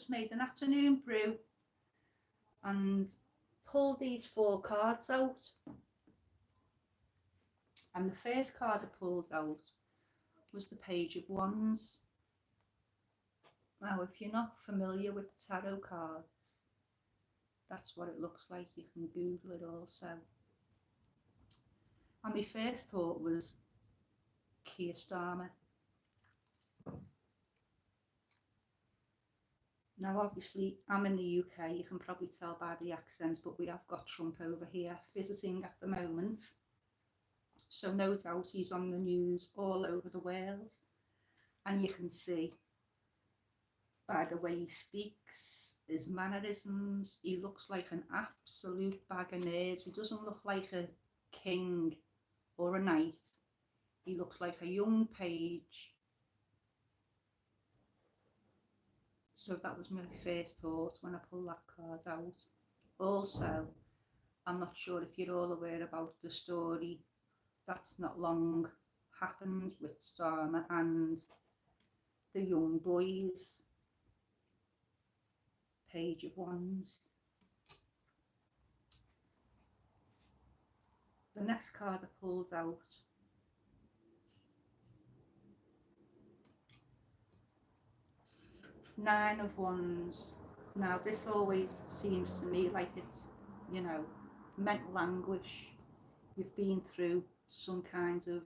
just made an afternoon brew and pulled these 4 cards out. And the first card I pulled out was the Page of Wands. Now, if you're not familiar with the tarot cards, that's what it looks like. You can Google it also. And my first thought was Keir Starmer. Now, obviously, I'm in the UK. You can probably tell by the accent, but we have got Trump over here visiting at the moment. So no doubt he's on the news all over the world. And you can see by the way he speaks, his mannerisms, he looks like an absolute bag of nerves. He doesn't look like a king or a knight. He looks like a young page. So that was my first thought when I pulled that card out. Also, I'm not sure if you're all aware about the story that's not long happened with Starmer and the young boys. Page of Wands. The next card I pulled out Nine of Wands. Now this always seems to me like it's, you know, mental anguish. You've been through some kind of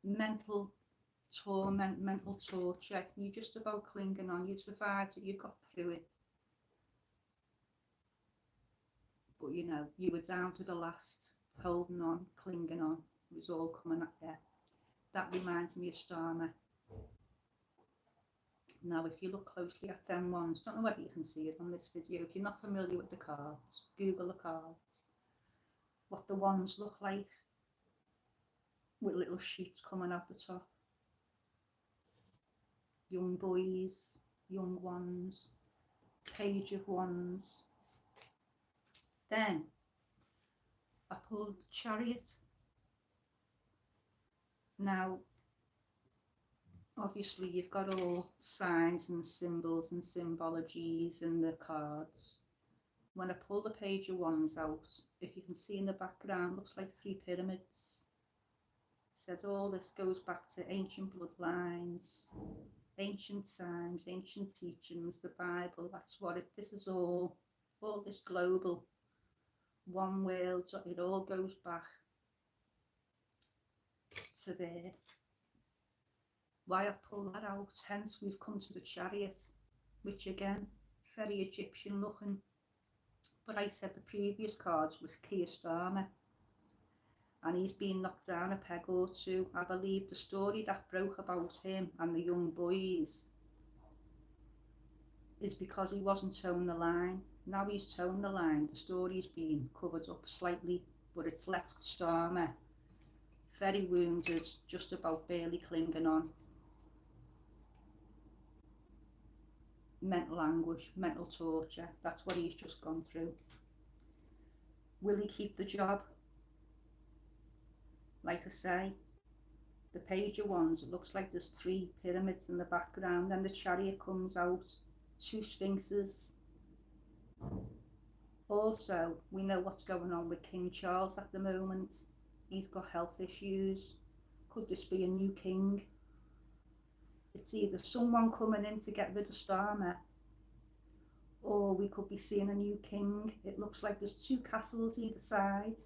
mental torment, mental torture. You're just about clinging on. You've survived it, you got through it. But you know, you were down to the last, holding on, clinging on. It was all coming at you. That reminds me of Starmer. Now, if you look closely at them ones, don't know whether you can see it on this video. If you're not familiar with the cards, Google the cards. What the wands look like, with little shoots coming out the top. Young boys, young ones, Page of Wands. Then I pulled the Chariot. Now, obviously you've got all signs and symbols and symbologies in the cards. When I pull the Page of Wands out, if you can see in the background, looks like 3 pyramids. It says all this goes back to ancient bloodlines, ancient times, ancient teachings, the Bible. That's what this is all this global one world, it all goes back to there. Why I've pulled that out, hence we've come to the Chariot, which again, very Egyptian looking. But I said the previous cards was Keir Starmer, and he's been knocked down a peg or two. I believe the story that broke about him and the young boys is because he wasn't towing the line. Now he's towing the line, the story's been covered up slightly, but it's left Starmer very wounded, just about barely clinging on. Mental anguish, mental torture, that's what he's just gone through. Will he keep the job? Like I say, the Page of Wands, it looks like there's 3 pyramids in the background, and the Chariot comes out, 2 sphinxes. Also, we know what's going on with King Charles at the moment. He's got health issues. Could this be a new king? It's either someone coming in to get rid of Starmer, or we could be seeing a new king. It looks like there's 2 castles either side,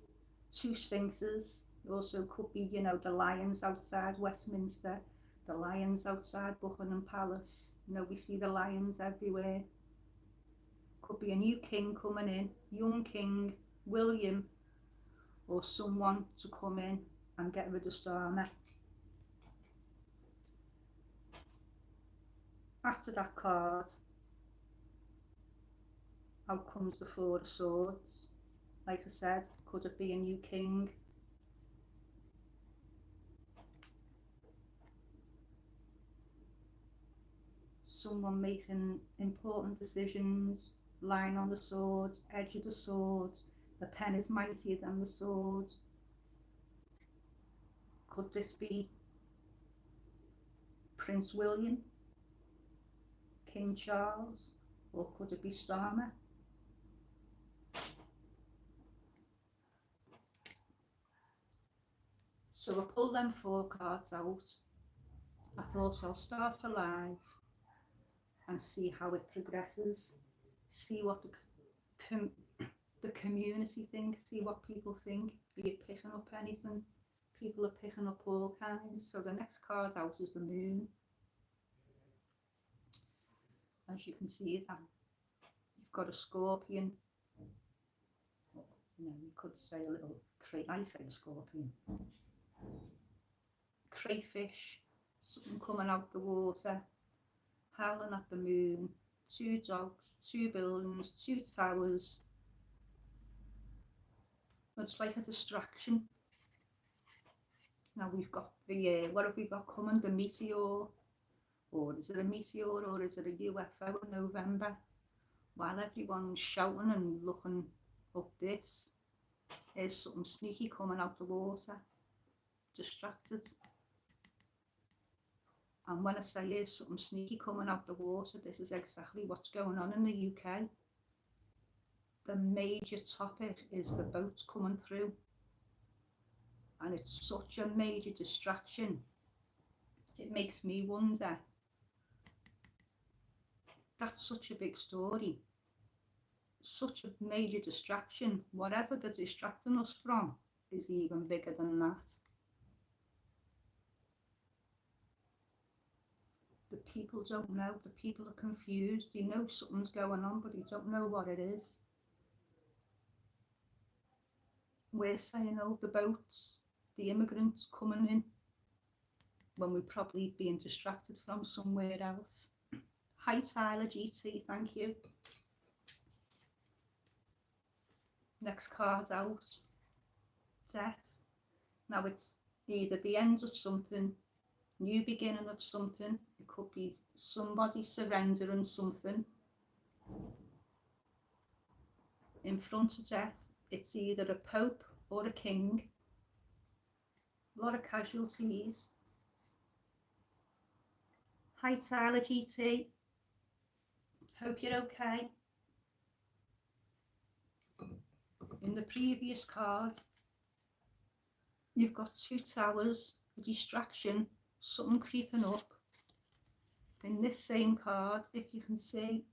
2 sphinxes. It also could be, you know, the lions outside Westminster, the lions outside Buckingham Palace. You know, we see the lions everywhere. Could be a new king coming in, young king, William, or someone to come in and get rid of Starmer. After that card, out comes the 4 of Swords. Like I said, could it be a new king? Someone making important decisions, lying on the sword, edge of the sword. The pen is mightier than the sword. Could this be Prince William, King Charles, or could it be Starmer? So I pulled them 4 cards out. I thought I'll start a live and see how it progresses, see what the community thinks, see what people think. Are you picking up anything? People are picking up all kinds. So the next card out is the moon. As you can see, you've got a scorpion. You know, you could say a little I say a scorpion. Crayfish, something coming out the water, howling at the moon, 2 dogs, 2 buildings, 2 towers. It's like a distraction. Now we've got the, what have we got coming? The meteor. Or is it a meteor or is it a UFO in November? While everyone's shouting and looking up this, there's something sneaky coming out the water. Distracted. And when I say there's something sneaky coming out the water, this is exactly what's going on in the UK. The major topic is the boats coming through. And it's such a major distraction. It makes me wonder, that's such a big story. Such a major distraction. Whatever they're distracting us from is even bigger than that. The people don't know. The people are confused. They know something's going on, but they don't know what it is. We're saying, oh, the boats, the immigrants coming in, when we're probably being distracted from somewhere else. Hi Tyler GT, thank you. Next card out, death. Now it's either the end of something, new beginning of something. It could be somebody surrendering something. In front of death, it's either a pope or a king. A lot of casualties. Hi Tyler GT, hope you're okay. In the previous card, you've got 2 towers, a distraction, something creeping up. In this same card, if you can see,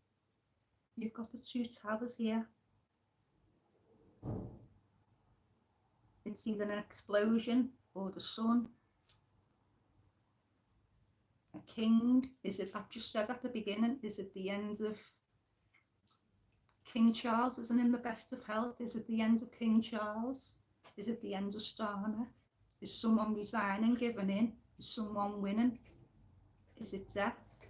you've got the 2 towers here. It's either an explosion or the sun. A king, is it, I've just said at the beginning, is it the end of King Charles isn't in the best of health? Is it the end of King Charles? Is it the end of Starmer? Is someone resigning, giving in? Is someone winning? Is it death?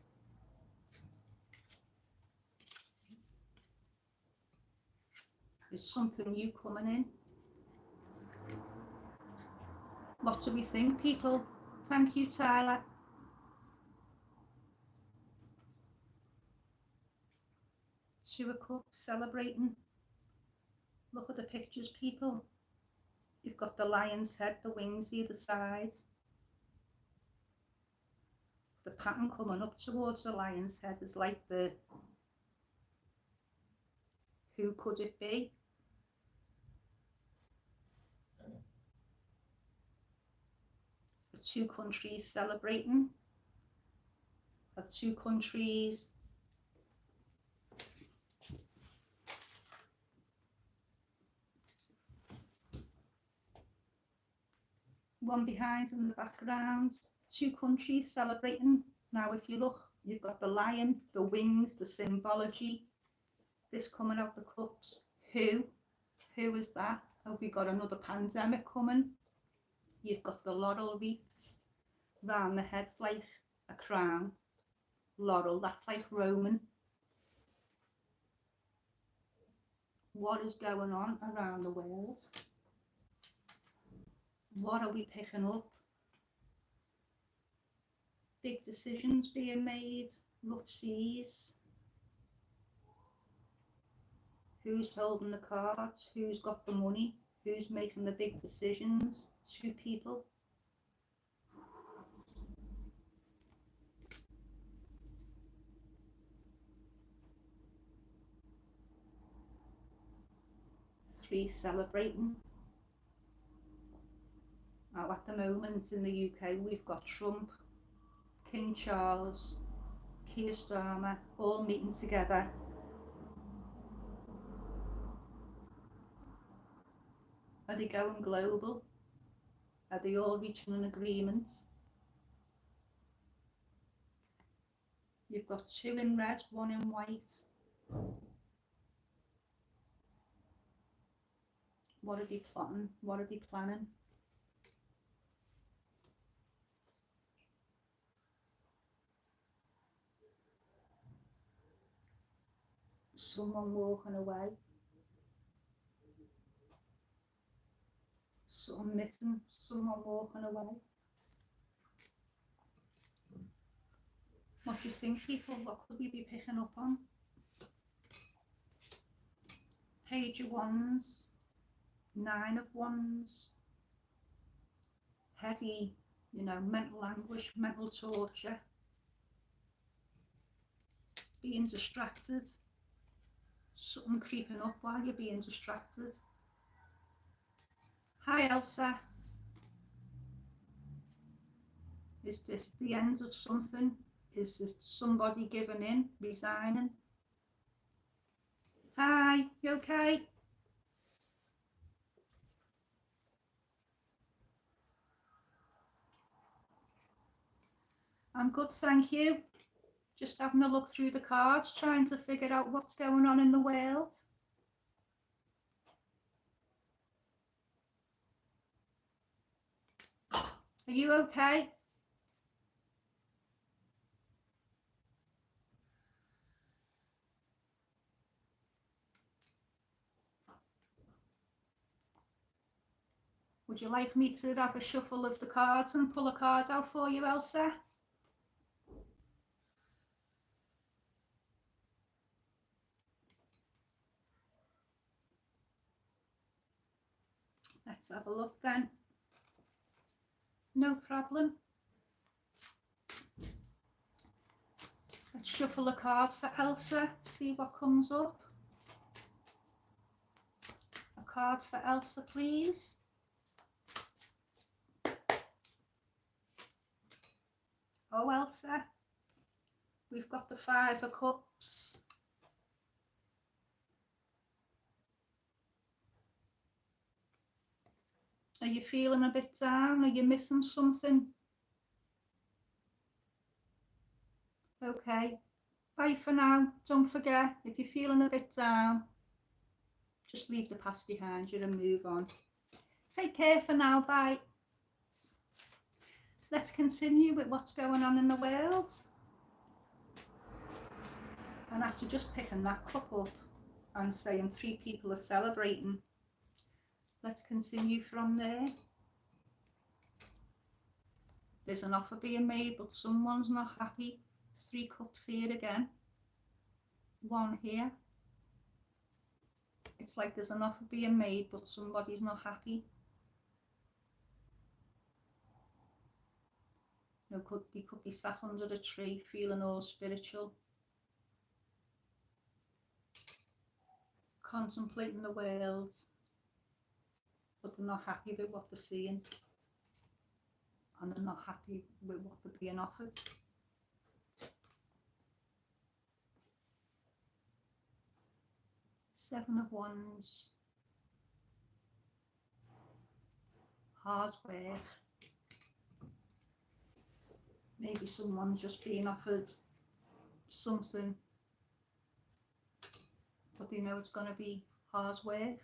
Is something new coming in? What do we think, people? Thank you, Tyler. Two of Cups, celebrating. Look at the pictures, people. You've got the lion's head, the wings either side. The pattern coming up towards the lion's head is like the, who could it be? The 2 countries celebrating. The 2 countries one behind in the background, 2 countries celebrating. Now if you look, you've got the lion, the wings, the symbology, this coming out the cups. Who is that? Have we got another pandemic coming? You've got the laurel wreaths round the heads like a crown. Laurel, that's like Roman. What is going on around the world? What are we picking up? Big decisions being made, rough seas. Who's holding the cards? Who's got the money? Who's making the big decisions? 2 people. countries celebrating. Now at the moment in the UK we've got Trump, King Charles, Keir Starmer all meeting together. Are they going global? Are they all reaching an agreement? You've got 2 in red, 1 in white. What are they plotting? What are they planning? Someone walking away. Something missing. Someone walking away. What do you think, people? What could we be picking up on? Page of Wands, 9 of Wands. Heavy, you know, mental anguish, mental torture. Being distracted. Something creeping up while you're being distracted. Hi Elsa. Is this the end of something? Is this somebody giving in, resigning? Hi, you okay? I'm good, thank you. Just having a look through the cards, trying to figure out what's going on in the world. Are you okay? Would you like me to have a shuffle of the cards and pull a card out for you, Elsa? Let's have a look then. No problem. Let's shuffle a card for Elsa, see what comes up. A card for Elsa, please. Oh, Elsa, we've got the 5 of Cups. Are you feeling a bit down? Are you missing something? Okay, bye for now. Don't forget, if you're feeling a bit down, just leave the past behind you and move on. Take care for now, bye. Let's continue with what's going on in the world. And after just picking that cup up and saying 3 people are celebrating, let's continue from there. There's an offer being made, but someone's not happy. 3 cups here again. 1 here. It's like there's an offer being made, but somebody's not happy. You know, they could be sat under a tree feeling all spiritual, contemplating the world, but they're not happy with what they're seeing, and they're not happy with what they're being offered. Seven of Wands. Hard work. Maybe someone's just being offered something, but they know it's going to be hard work,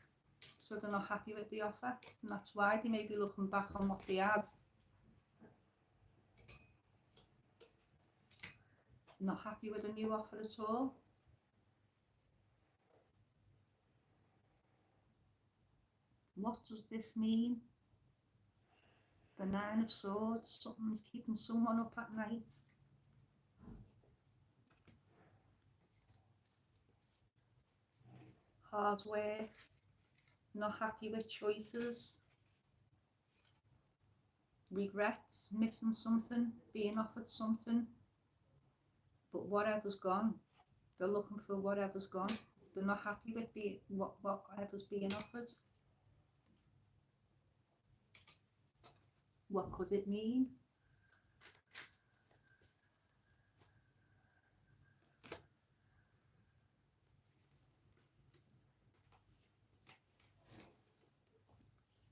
so they're not happy with the offer, and that's why they may be looking back on what they had. Not happy with a new offer at all. What does this mean? The 9 of Swords. Something's keeping someone up at night. Hard work. Not happy with choices. Regrets. Missing something. Being offered something. But whatever's gone. They're looking for whatever's gone. They're not happy with whatever's being offered. What could it mean?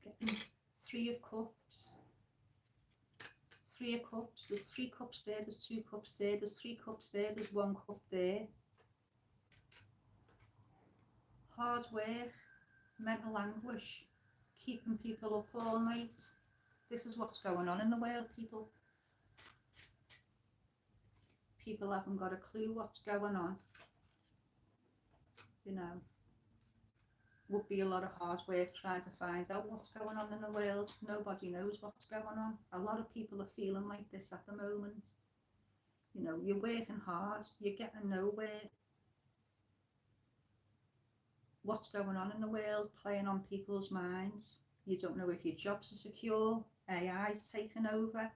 Getting Three of Cups. Three of Cups. There's 3 cups there, there's 2 cups there, there's 3 cups there, there's 1 cup there. Hard work, mental anguish, keeping people up all night. This is what's going on in the world, people. People haven't got a clue what's going on. You know, would be a lot of hard work trying to find out what's going on in the world. Nobody knows what's going on. A lot of people are feeling like this at the moment. You know, you're working hard, you're getting nowhere. What's going on in the world playing on people's minds. You don't know if your jobs are secure, AI's taken over,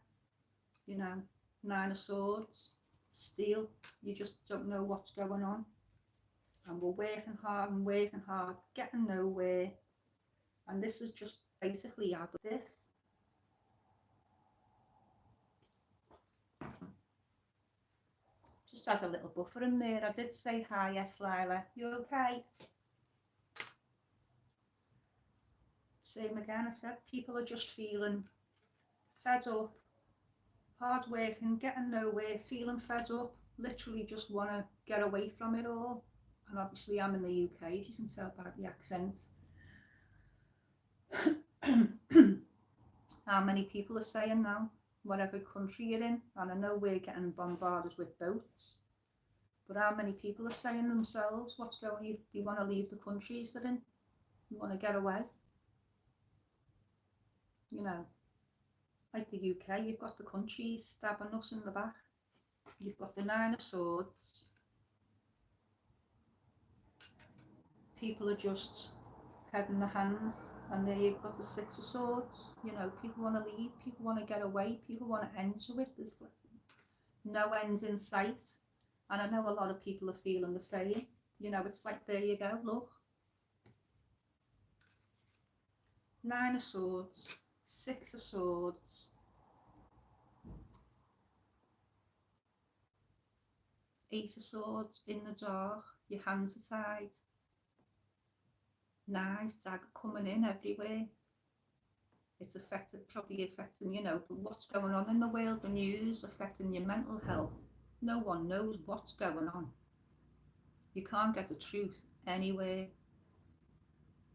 you know, 9 of Swords, Steel, you just don't know what's going on. And we're working hard, getting nowhere. And this is just basically out of this. Just has a little buffer in there. I did say hi, yes, Lila. You okay? Same again, I said people are just feeling fed up, hard working, getting nowhere, feeling fed up, literally just want to get away from it all. And obviously I'm in the UK, if you can tell by the accent. How many people are saying now, whatever country you're in, and I know we're getting bombarded with boats, but how many people are saying themselves, what's going on, you want to leave the countries they're in, you want to get away. You know, like the UK, you've got the countries stabbing us in the back. You've got the 9 of Swords. People are just head in the hands. And there you've got the 6 of Swords. You know, people want to leave, people want to get away, people want to end to it. There's no end in sight. And I know a lot of people are feeling the same. You know, it's like, there you go, look. 9 of Swords, 6 of Swords. Ace of Swords, in the dark, your hands are tied. Nice dagger coming in everywhere. It's probably affecting, you know, what's going on in the world, the news, affecting your mental health. No one knows what's going on. You can't get the truth anywhere.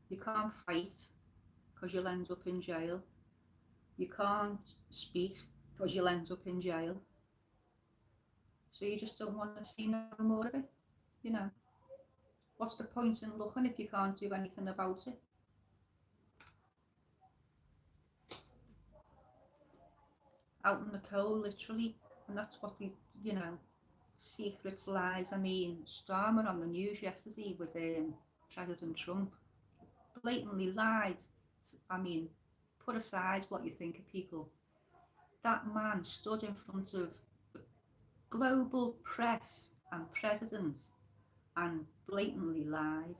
You can't fight because you'll end up in jail. You can't speak because you'll end up in jail. So you just don't want to see no more of it, you know. What's the point in looking if you can't do anything about it? Out in the cold, literally. And that's what the, you know, secrets, lies. I mean, Starmer on the news yesterday with President Trump blatantly lied. I mean, put aside what you think of people. That man stood in front of global press and president and blatantly lied.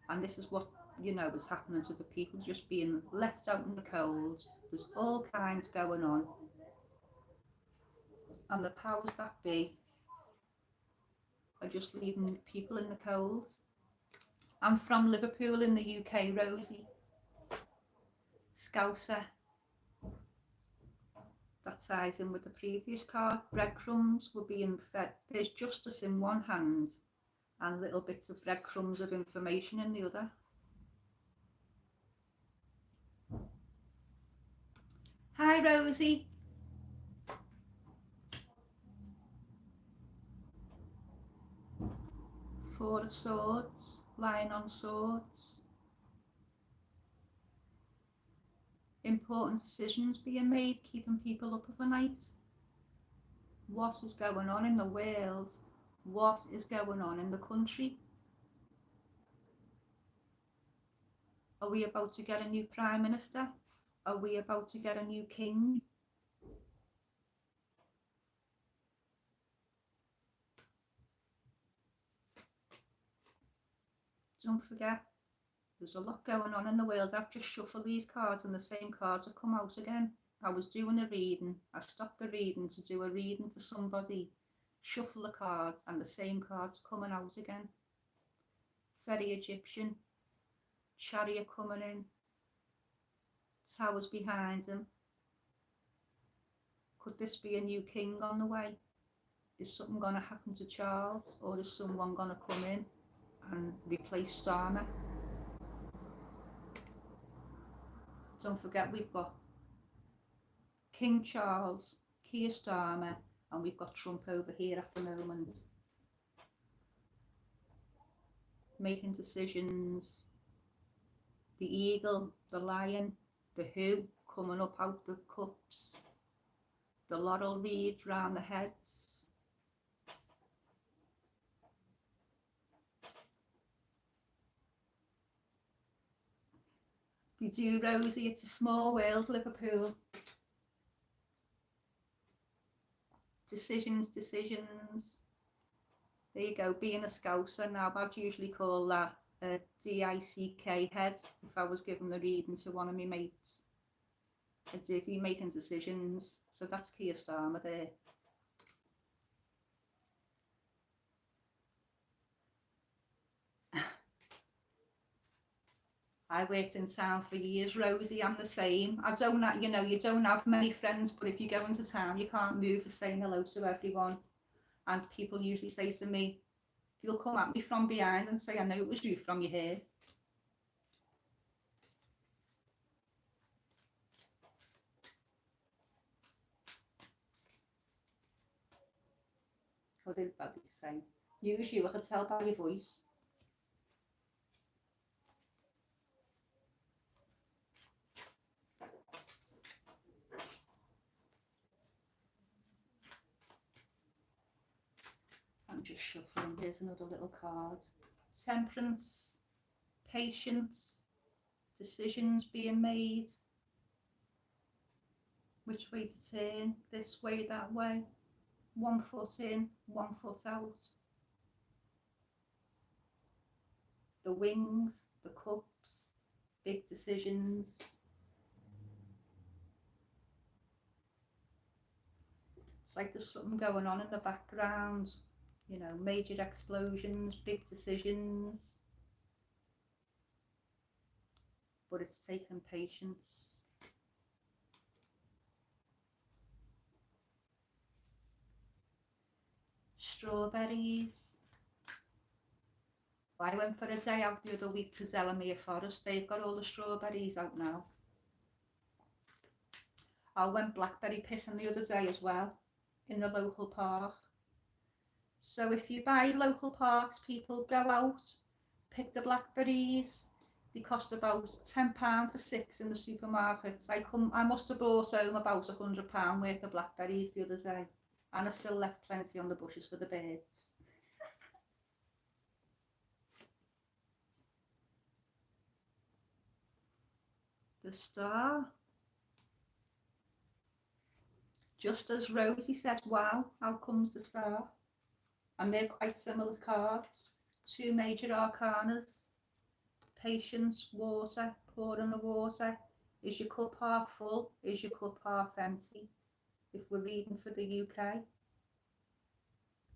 And this is what, you know, is happening to the people, just being left out in the cold. There's all kinds going on. And the powers that be are just leaving people in the cold. I'm from Liverpool in the UK, Rosie. Scouser. That ties in with the previous card. Breadcrumbs were being fed. There's justice in one hand and little bits of breadcrumbs of information in the other. Hi, Rosie. Four of Swords, lying on swords. Important decisions being made, keeping people up overnight. What is going on in the world? What is going on in the country? Are we about to get a new Prime Minister? Are we about to get a new King? Don't forget, there's a lot going on in the world. I've just shuffled these cards and the same cards have come out again. I was doing a reading. I stopped the reading to do a reading for somebody. Shuffle the cards and the same cards coming out again. Very Egyptian. Chariot coming in. Towers behind him. Could this be a new king on the way? Is something going to happen to Charles, or is someone going to come in and replace Starmer? Don't forget, we've got King Charles, Keir Starmer, and we've got Trump over here at the moment. Making decisions. The eagle, the lion, the who coming up out the cups. The laurel wreaths round the heads. They do, Rosie, it's a small world, Liverpool. Decisions. There you go, being a Scouser now, I'd usually call that a DICK head if I was giving the reading to one of my mates. A divvy making decisions. So that's Keir Starmer there. I worked in town for years, Rosie. I'm the same. I don't have, you don't have many friends, but if you go into town, you can't move for saying hello to everyone. And people usually say to me, you'll come at me from behind and say, I know it was you from your hair. What did you say? Use you, I could tell by your voice. I'm just shuffling. Here's another little card. Temperance, patience, decisions being made. Which way to turn? This way, that way. 1 foot in, 1 foot out. The wings, the cups, big decisions. It's like there's something going on in the background. Major explosions, big decisions. But it's taken patience. Strawberries. I went for a day out the other week to Delamere Forest. They've got all the strawberries out now. I went blackberry picking the other day as well, in the local park. So if you buy local parks, people go out, pick the blackberries. They cost about £10 for 6 in the supermarkets. I must have bought home about £100 worth of blackberries the other day, and I still left plenty on the bushes for the birds. The star. Just as Rosie said, wow, how comes the star? And they're quite similar cards. 2 major arcanas. Patience, water, pouring the water. Is your cup half full? Is your cup half empty? If we're reading for the UK.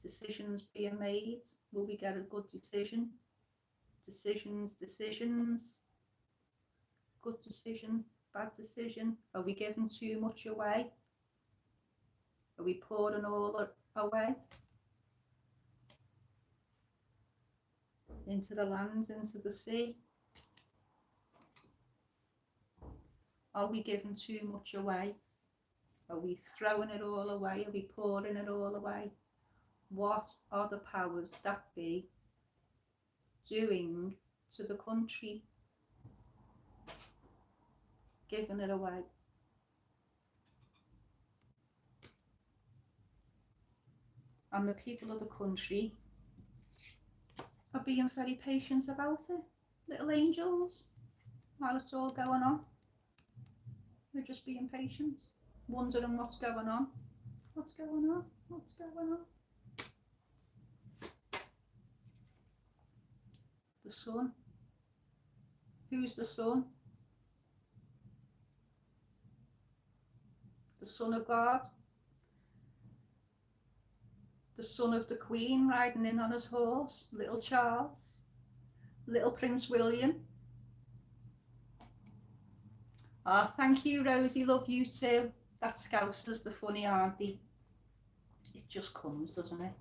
Decisions being made. Will we get a good decision? Decisions. Good decision, bad decision. Are we giving too much away? Are we pouring all away? Into the land, into the sea? Are we giving too much away? Are we throwing it all away? Are we pouring it all away? What are the powers that be doing to the country? Giving it away. And the people of the country are being very patient about it. Little angels, while it's all going on. They're just being patient, wondering what's going on. What's going on? The The sun. Who's the sun? The Son of God. The son of the Queen riding in on his horse. Little Charles. Little Prince William. Oh, thank you, Rosie. Love you too. That Scousers, the funny, aren't they? It just comes, doesn't it?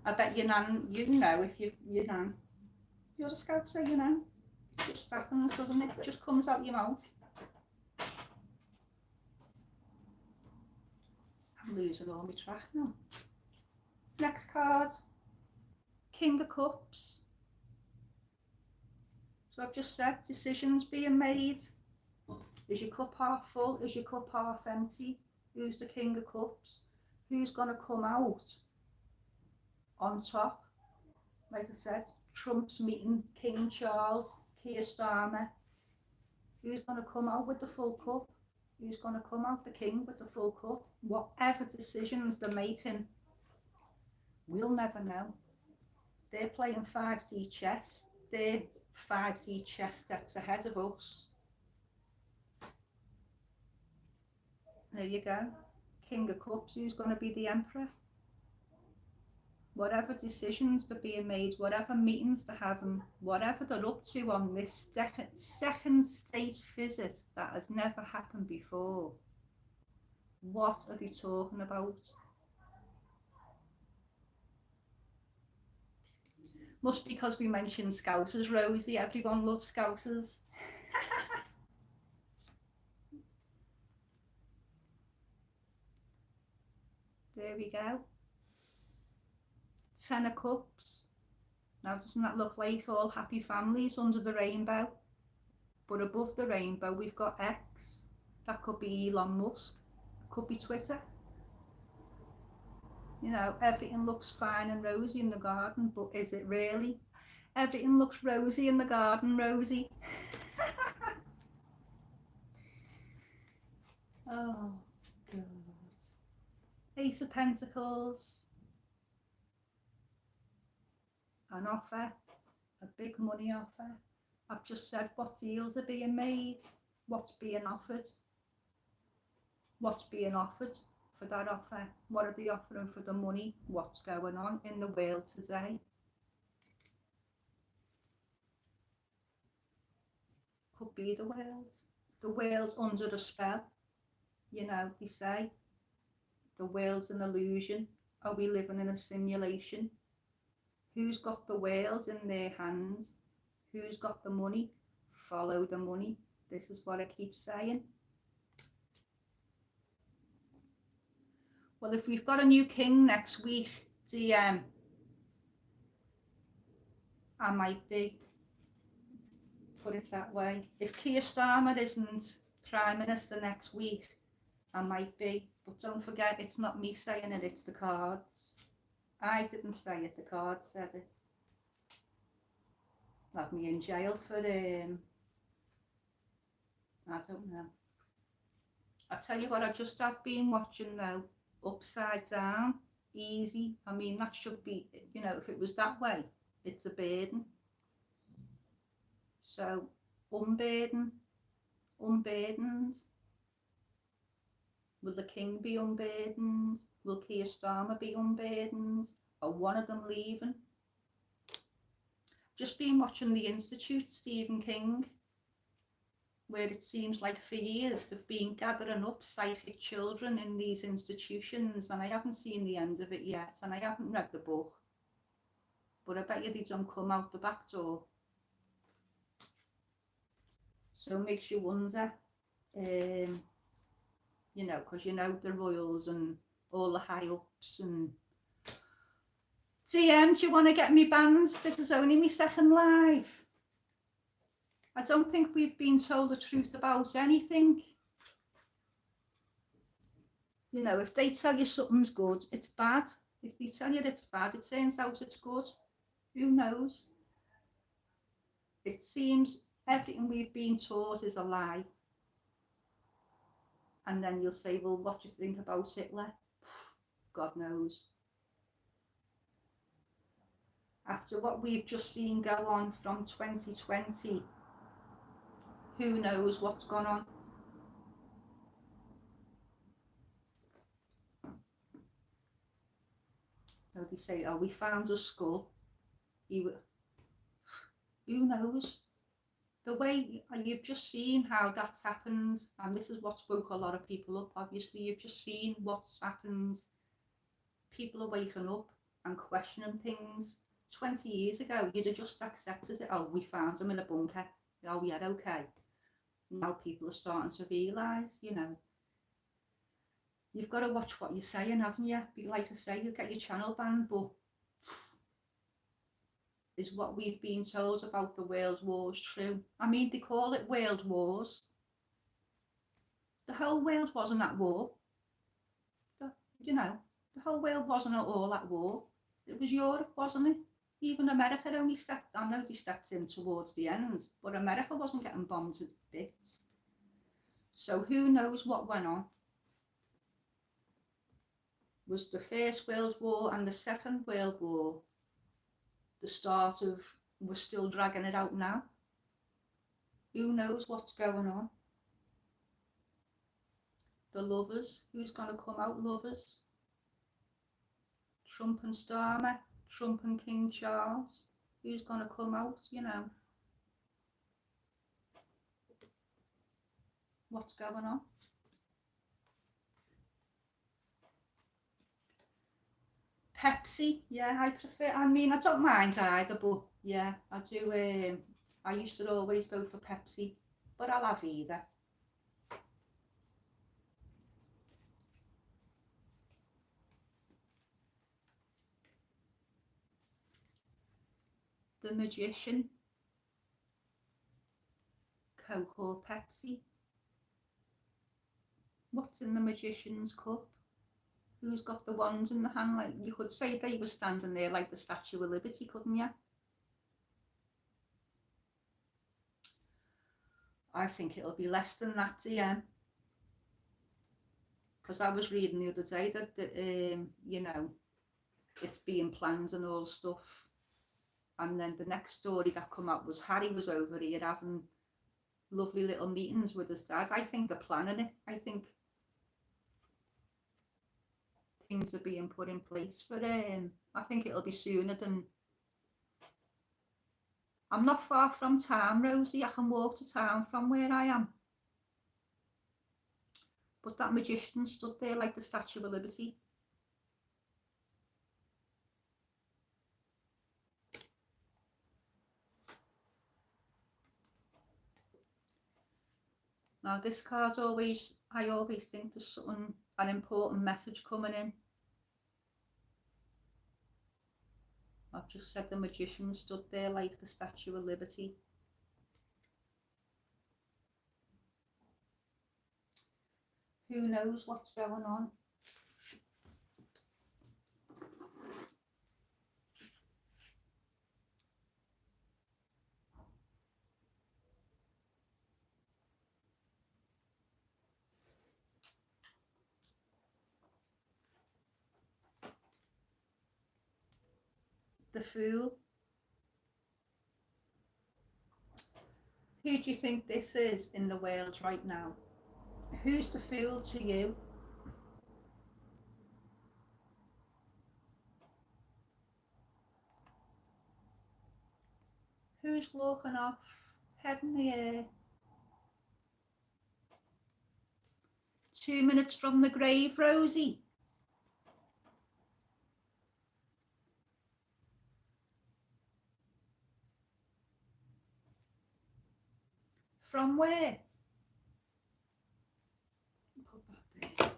I bet your nan, you know, if your nan, you're a Scouser, you know. It just happens, doesn't it? It just comes out your mouth. I'm losing all my track now. Next card. King of Cups. So I've just said decisions being made. Is your cup half full? Is your cup half empty? Who's the King of Cups? Who's going to come out on top? Like I said, Trump's meeting King Charles, Keir Starmer. Who's going to come out with the full cup? Who's going to come out the king with the full cup? Whatever decisions they're making, we'll never know. They're playing 5D chess. They're 5D chess steps ahead of us. There you go. King of Cups, who's going to be the Emperor? Whatever decisions are being made, whatever meetings they're having, whatever they're up to on this second state visit that has never happened before, what are they talking about? Must be because we mentioned Scousers, Rosie. Everyone loves Scousers. There we go. 10 of Cups. Now, doesn't that look like all happy families under the rainbow? But above the rainbow, we've got X. That could be Elon Musk. Could be Twitter. You know, everything looks fine and rosy in the garden, but is it really? Everything looks rosy in the garden, Rosie. Oh, God. Ace of Pentacles. An offer. A big money offer. I've just said what deals are being made. What's being offered. What's being offered for that offer? What are they offering for the money? What's going on in the world today? Could be the world. The world's under a spell. You know, they say the world's an illusion. Are we living in a simulation? Who's got the world in their hands? Who's got the money? Follow the money. This is what I keep saying. Well, if we've got a new king next week, DM, I might be. Put it that way. If Keir Starmer isn't Prime Minister next week, I might be. But don't forget, it's not me saying it, it's the cards. I didn't say it, the cards said it. Have me in jail for, I don't know. I tell you what, I just have been watching though, Upside Down, easy. I mean, that should be, you know, if it was that way, it's a burden. So, unburdened. Will the king be unburdened? Will Keir Starmer be unburdened? Or one of them leaving? Just been watching The Institute, Stephen King, where it seems like for years they've been gathering up psychic children in these institutions, and I haven't seen the end of it yet, and I haven't read the book. But I bet you they don't come out the back door. So it makes you wonder, you know, because you know the royals and all the high ups and DM, do you want to get me banned? This is only my second live. I don't think we've been told the truth about anything. You know, if they tell you something's good, it's bad. If they tell you it's bad, it turns out it's good. Who knows? It seems everything we've been taught is a lie. And then you'll say, well, what do you think about Hitler? God knows. After what we've just seen go on from 2020, who knows what's gone on. So they say, oh, we found a skull. Who knows? The way you've just seen how that's happened, and this is what woke a lot of people up, obviously. You've just seen what's happened. People are waking up and questioning things. 20 years ago, you'd have just accepted it. Oh, we found him in a bunker. Oh, yeah, okay. Now people are starting to realise, you know, you've got to watch what you're saying, haven't you? Like I say, you'll get your channel banned, but is what we've been told about the world wars true? I mean, they call it world wars. The whole world wasn't at war. You know, the whole world wasn't at all at war. It was Europe, wasn't it? Even America only stepped, I know they stepped in towards the end, but America wasn't getting bombed to bits. So who knows what went on? Was the First World War and the Second World War the start of, we're still dragging it out now? Who knows what's going on? The lovers, who's going to come out lovers? Trump and Starmer, Trump and King Charles, who's going to come out, you know? What's going on? Pepsi, yeah, I prefer, I mean, I don't mind either, but yeah, I do, I used to always go for Pepsi, but I'll have either. The Magician, Coke or Pepsi? What's in the Magician's cup? Who's got the wand in the hand? Like, you could say they were standing there like the Statue of Liberty, couldn't you? I think it'll be less than that, DM. Because I was reading the other day that, you know, it's being planned and all stuff. And then the next story that come out was Harry was over here having lovely little meetings with his dad. I think they're planning it. I think things are being put in place for I think it'll be sooner than. I'm not far from town, Rosie. I can walk to town from where I am. But that magician stood there like the Statue of Liberty. Now this card always, I always think there's something, an important message coming in. I've just said the magician stood there like the Statue of Liberty. Who knows what's going on? The Fool. Who do you think this is in the world right now? Who's the fool to you? Who's walking off, head in the air? 2 minutes from the grave, Rosie. From where? Put that there.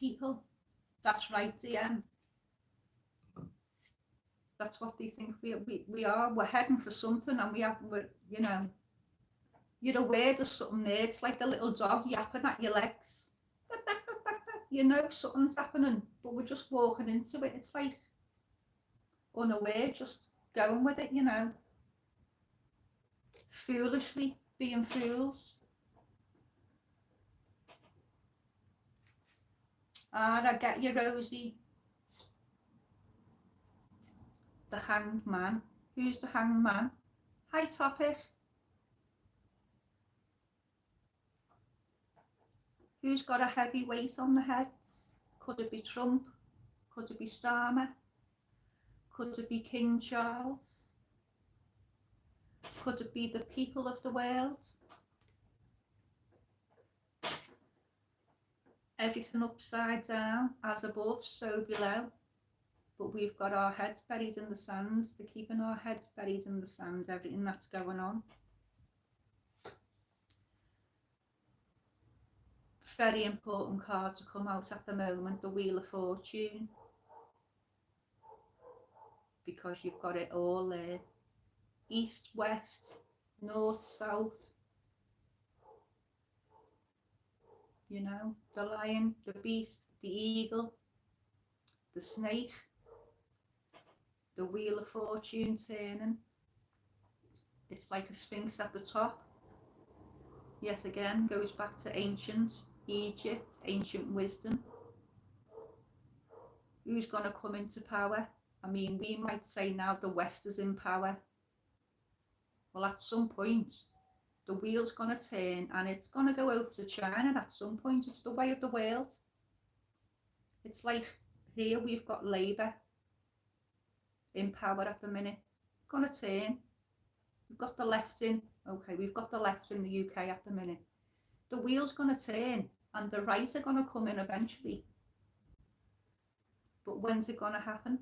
People. That's right, DM. That's what they think we are. We're heading for something, and we're, you know, you're aware there's something there. It's like the little dog yapping at your legs. You know something's happening, but we're just walking into it. It's like unaware, just going with it, you know. Foolishly being fools. Ah, I get you, Rosie. The Hanged Man. Who's the Hanged Man? High topic. Who's got a heavy weight on the heads? Could it be Trump? Could it be Starmer? Could it be King Charles? Could it be the people of the world? Everything upside down, as above, so below. But we've got our heads buried in the sand. They're keeping our heads buried in the sand, everything that's going on. Very important card to come out at the moment, the Wheel of Fortune. Because you've got it all there. East, west, north, south. You know, the lion, the beast, the eagle, the snake, the Wheel of Fortune turning. It's like a sphinx at the top. Yet again, goes back to ancient Egypt, ancient wisdom. Who's going to come into power? I mean, we might say now the West is in power. Well, at some point, the wheel's going to turn and it's going to go over to China at some point. It's the way of the world. It's like here we've got Labour in power at the minute. It's going to turn. We've got the left in. Okay, we've got the left in the UK at the minute. The wheel's going to turn and the right are going to come in eventually. But when's it going to happen?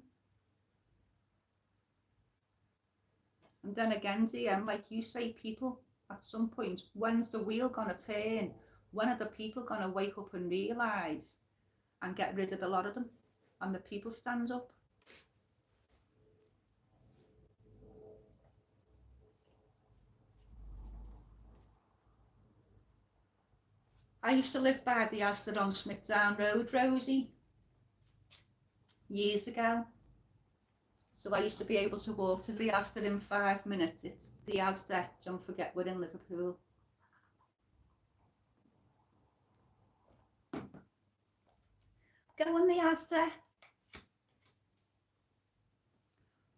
And then again, DM, like you say, people, at some point, when's the wheel going to turn? When are the people going to wake up and realise and get rid of a lot of them? And the people stand up? I used to live by the Asda on Smithdown Road, Rosie, years ago. So I used to be able to walk to the Asda in 5 minutes. It's the Asda, don't forget we're in Liverpool. Go on the Asda.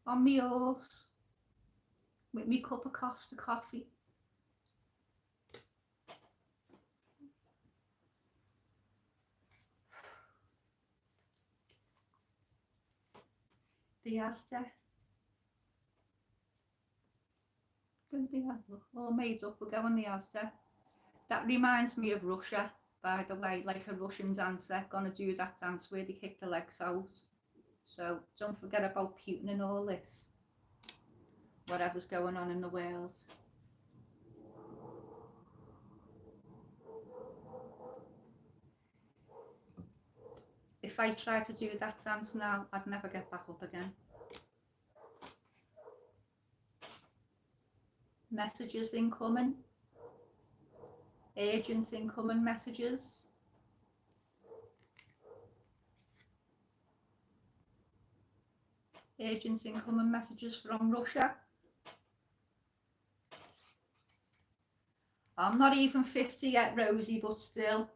On me horse. With me cup of Costa coffee. The Asda. Go the Asda. All made up, we're going the Asda. That reminds me of Russia, by the way, like a Russian dancer gonna do that dance where they kick the legs out. So don't forget about Putin and all this. Whatever's going on in the world. If I try to do that dance now, I'd never get back up again. Messages incoming. Urgent incoming messages. Urgent incoming messages from Russia. I'm not even 50 yet, Rosie, but still,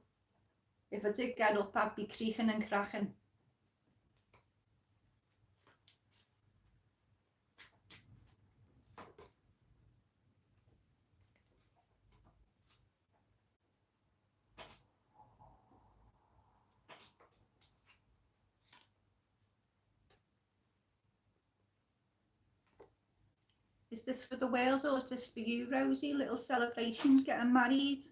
if I did get up, I'd be creaking and cracking. Is this for the world or is this for you, Rosie? Little celebration, getting married.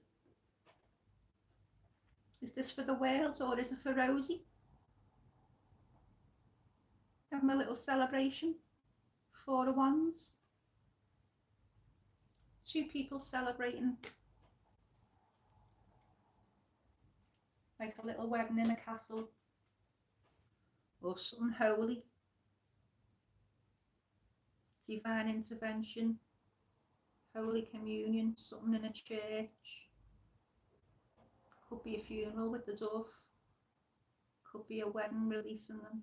Is this for the world or is it for Rosie? Having a little celebration. 4 of Wands. 2 people celebrating. Like a little wedding in a castle. Or something holy. Divine intervention. Holy communion. Something in a church. Could be a funeral with the dove. Could be a wedding releasing them.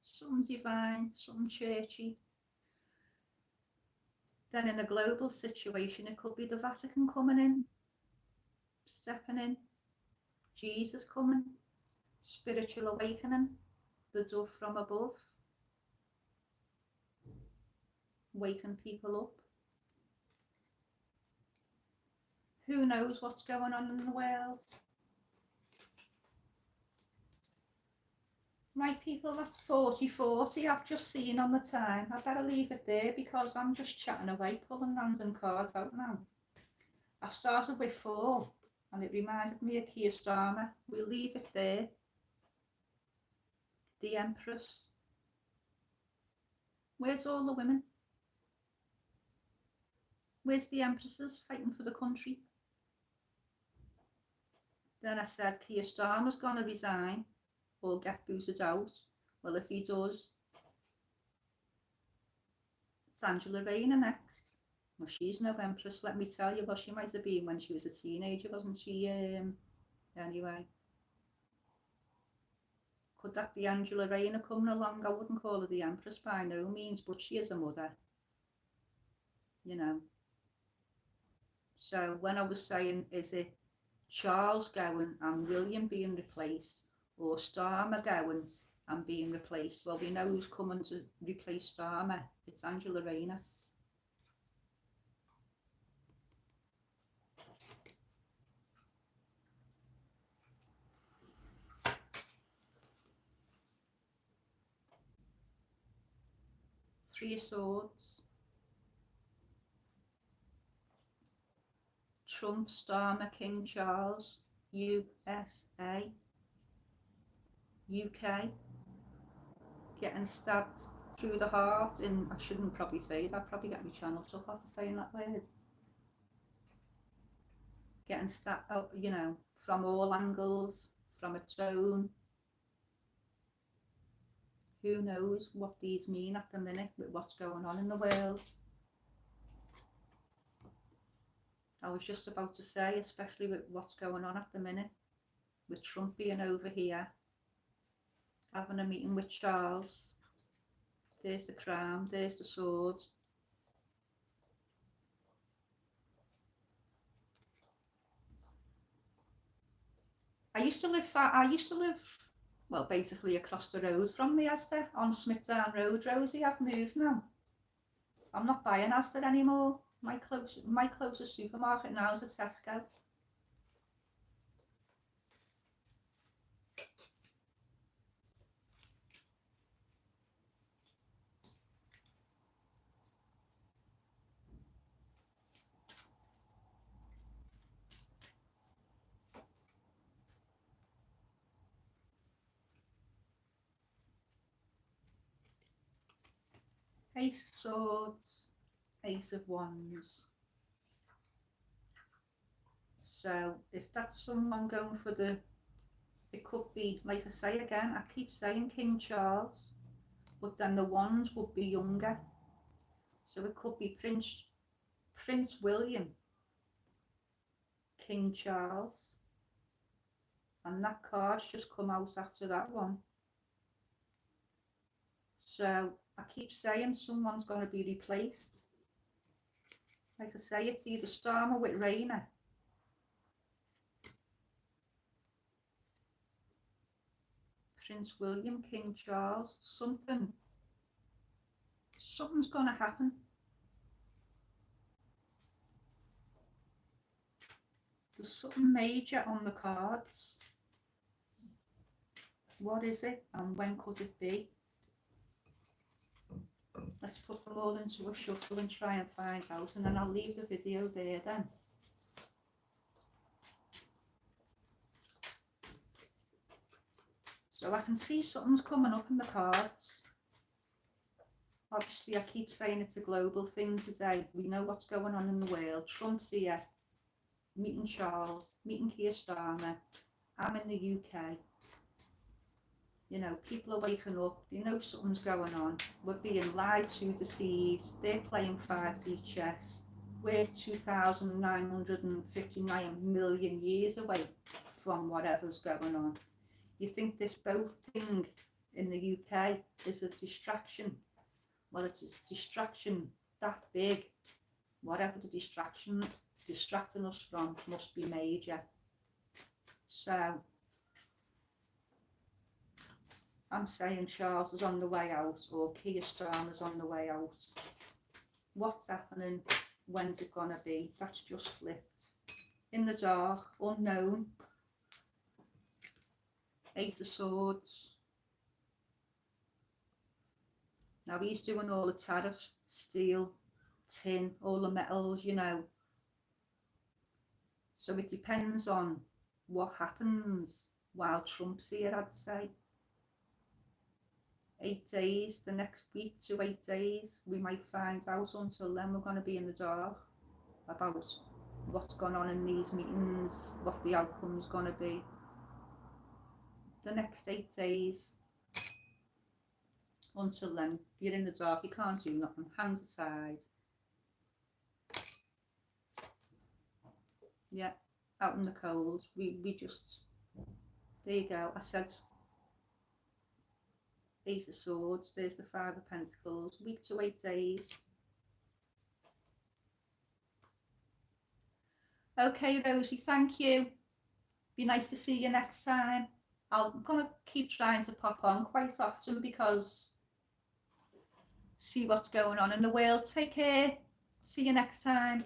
Something divine, something churchy. Then in a global situation, it could be the Vatican coming in, stepping in, Jesus coming, spiritual awakening, the dove from above, waking people up. Who knows what's going on in the world? Right, people, that's 40:40. I've just seen on the time. I better leave it there because I'm just chatting away, pulling random cards out now. I started with 4 and it reminded me of Keir Starmer. We'll leave it there. The Empress. Where's all the women? Where's the Empresses fighting for the country? Then I said Keir Starmer's going to resign or get booted out. Well, if he does, it's Angela Rayner next. Well, she's no Empress, let me tell you. Well, she might have been when she was a teenager, wasn't she? Anyway. Could that be Angela Rayner coming along? I wouldn't call her the Empress by no means, but she is a mother, you know. So when I was saying, is it Charles going and William being replaced, or Starmer going and being replaced? Well, we know who's coming to replace Starmer. It's Angela Rayner. Three of Swords. Trump, Starmer, King Charles, USA, UK, getting stabbed through the heart. And I shouldn't probably say that, probably get my channel took off for saying that word. Getting stabbed, you know, from all angles, from a tone. Who knows what these mean at the minute with what's going on in the world. I was just about to say, especially with what's going on at the minute, with Trump being over here, having a meeting with Charles. There's the crown, there's the sword. I used to live, well, basically across the road from the Asda on Smithdown Road, Rosie. I've moved now. I'm not buying Asda anymore. My closest supermarket now is a Tesco. Ace of Swords, Ace of Wands. So if that's someone going for the, it could be, like I say again, I keep saying King Charles, but then the wands would be younger. So it could be Prince William, King Charles, and that card's just come out after that one. So I keep saying someone's going to be replaced. Like I say, it's either Starmer with Rayner. Prince William, King Charles, something's going to happen. There's something major on the cards. What is it and when could it be? Let's put them all into a shuffle and try and find out, and then I'll leave the video there then. So I can see something's coming up in the cards. Obviously I keep saying it's a global thing today. We know what's going on in the world. Trump's here, meeting Charles, meeting Keir Starmer. I'm in the UK. You know, people are waking up, they know something's going on. We're being lied to, deceived. They're playing 5D chess. We're 2,959 million years away from whatever's going on. You think this boat thing in the UK is a distraction? Well, it's a distraction that big. Whatever the distracting us from must be major. So I'm saying Charles is on the way out, or Keir Starmer's on the way out. What's happening? When's it gonna be? That's just flipped. In the dark, unknown. Eight of Swords. Now he's doing all the tariffs, steel, tin, all the metals, you know. So it depends on what happens while Trump's here, I'd say. 8 days, the next week to 8 days, we might find out. Until then, we're going to be in the dark about what's gone on in these meetings, what the outcome's going to be. The next 8 days, until then, you're in the dark, you can't do nothing, hands aside. Yeah, out in the cold, we just, there you go, I said 8 of Swords, there's the 5 of Pentacles, week to 8 days. Okay, Rosie, thank you. Be nice to see you next time. I'm going to keep trying to pop on quite often because see what's going on in the world. Take care. See you next time.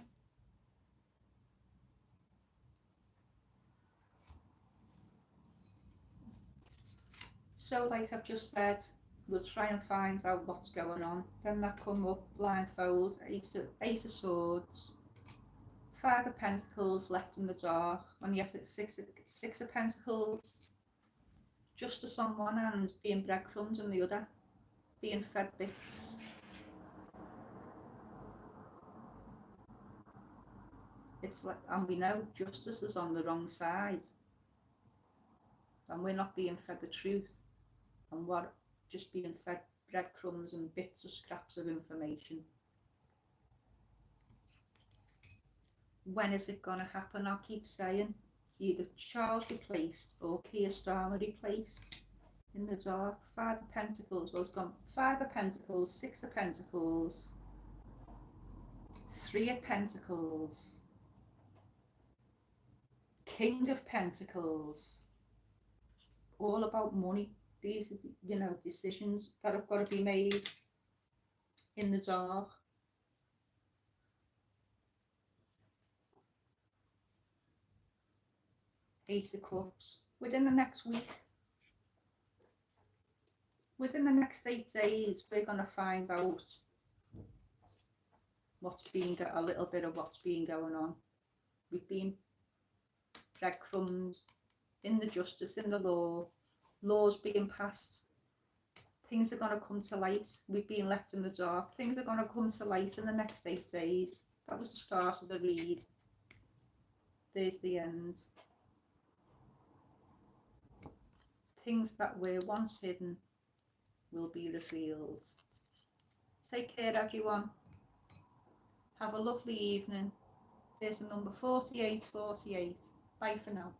So like I've just said, we'll try and find out what's going on. Then that come up blindfold, Ace of Swords, 5 of Pentacles left in the dark, and yes, it's 6 of Pentacles. Justice on one hand, being breadcrumbs on the other, being fed bits. It's like, and we know justice is on the wrong side, and we're not being fed the truth, and what just being fed breadcrumbs and bits of scraps of information. When is it going to happen? I'll keep saying either Charles replaced or Keir Starmer replaced. In the dark, 5 of Pentacles, well, it's gone 5 of Pentacles, 6 of Pentacles, 3 of Pentacles, King of Pentacles. All about money. These are, you know, decisions that have got to be made in the dark. Ace of Cups. Within the next week, within the next 8 days, we're going to find out a little bit of what's been going on. We've been breadcrumbed in the justice, in the laws being passed. Things are going to come to light. We've been left in the dark. Things are going to come to light in the next 8 days. That was the start of the read. There's the end. Things that were once hidden will be revealed. Take care, everyone. Have a lovely evening. There's the number 4848. Bye for now.